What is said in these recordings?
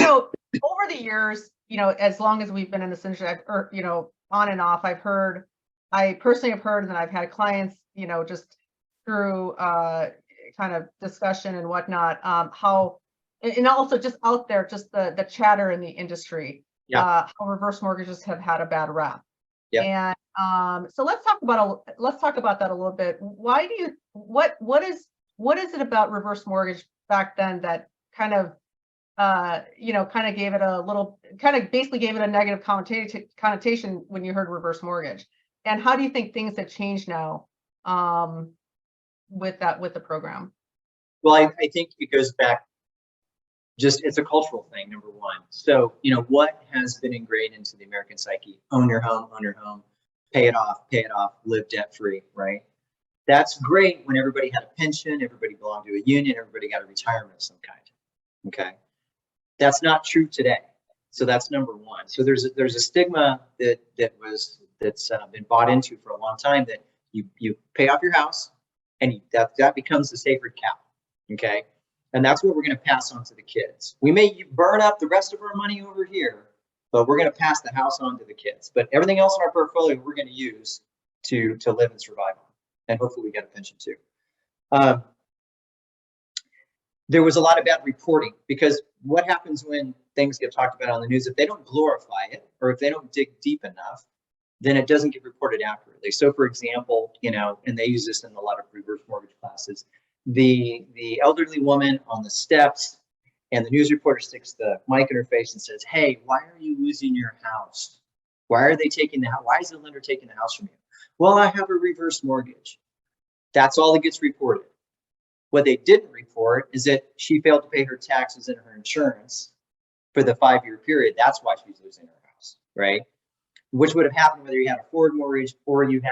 over the years, as long as we've been in this industry, on and off, I personally have heard, and I've had clients, just through kind of discussion and whatnot, how, and also just out there, just the chatter in the industry, how reverse mortgages have had a bad rap. And so let's talk about that a little bit. What is it about reverse mortgage back then that kind of gave it basically gave it a negative connotation when you heard reverse mortgage? And how do you think things have changed now with the program? Well, I think it goes back, it's a cultural thing, number one. So, what has been ingrained into the American psyche? Own your home, pay it off, live debt free, right? That's great when everybody had a pension, everybody belonged to a union, everybody got a retirement of some kind. Okay. That's not true today. So that's number one. So there's a stigma that's been bought into for a long time, that you pay off your house and that becomes the sacred cow. Okay. And that's what we're going to pass on to the kids. We may burn up the rest of our money over here, but we're going to pass the house on to the kids. But everything else in our portfolio, we're going to use to live and survive on. And hopefully we get a pension too. There was a lot of bad reporting, because what happens when things get talked about on the news, if they don't glorify it, or if they don't dig deep enough, then it doesn't get reported accurately. So for example, and they use this in a lot of reverse mortgage classes, the elderly woman on the steps, and the news reporter sticks the mic in her face and says, "Hey, why are you losing your house? Why are they taking the house? Why is the lender taking the house from you?" "Well, I have a reverse mortgage." That's all that gets reported. What they didn't report is that she failed to pay her taxes and her insurance for the 5-year period. That's why she's losing her house, right? Which would have happened whether you had a forward mortgage or you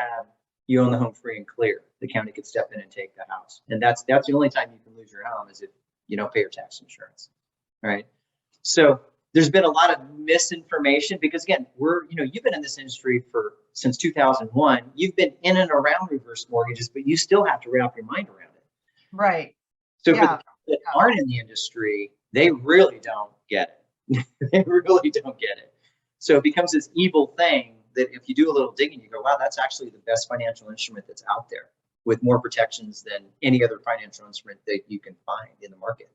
own the home free and clear. The county could step in and take the house. And that's the only time you can lose your home, is if you don't pay your tax insurance, right? So there's been a lot of misinformation, because again, you've been in this industry since 2001. You've been in and around reverse mortgages, but you still have to wrap your mind around it. Right. So for the people that aren't in the industry, they really don't get it. They really don't get it. So it becomes this evil thing that if you do a little digging, you go, wow, that's actually the best financial instrument that's out there, with more protections than any other financial instrument that you can find in the market.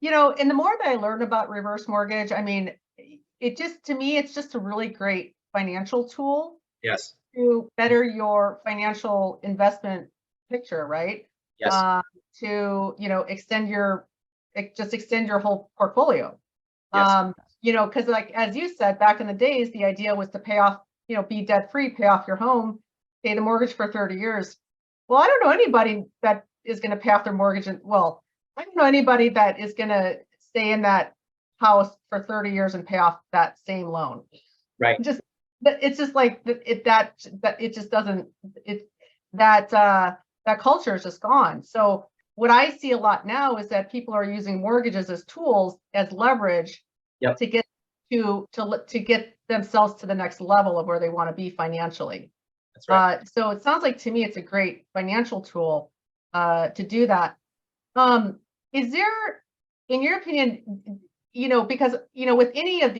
And the more that I learned about reverse mortgage, I mean, to me, it's just a really great financial tool. Yes. To better your financial investment picture, right? Yes. To extend your whole portfolio. Yes. Because like as you said, back in the days, the idea was to pay off, be debt free, pay off your home, pay the mortgage for 30 years. Well, I don't know anybody that is going to pay off their mortgage, I don't know anybody that is going to stay in that house for 30 years and pay off that same loan. Right. It's just like that culture is just gone. So what I see a lot now is that people are using mortgages as tools, as leverage, to get to get themselves to the next level of where they want to be financially. That's right. So it sounds like to me it's a great financial tool to do that. Is there, in your opinion, because with any of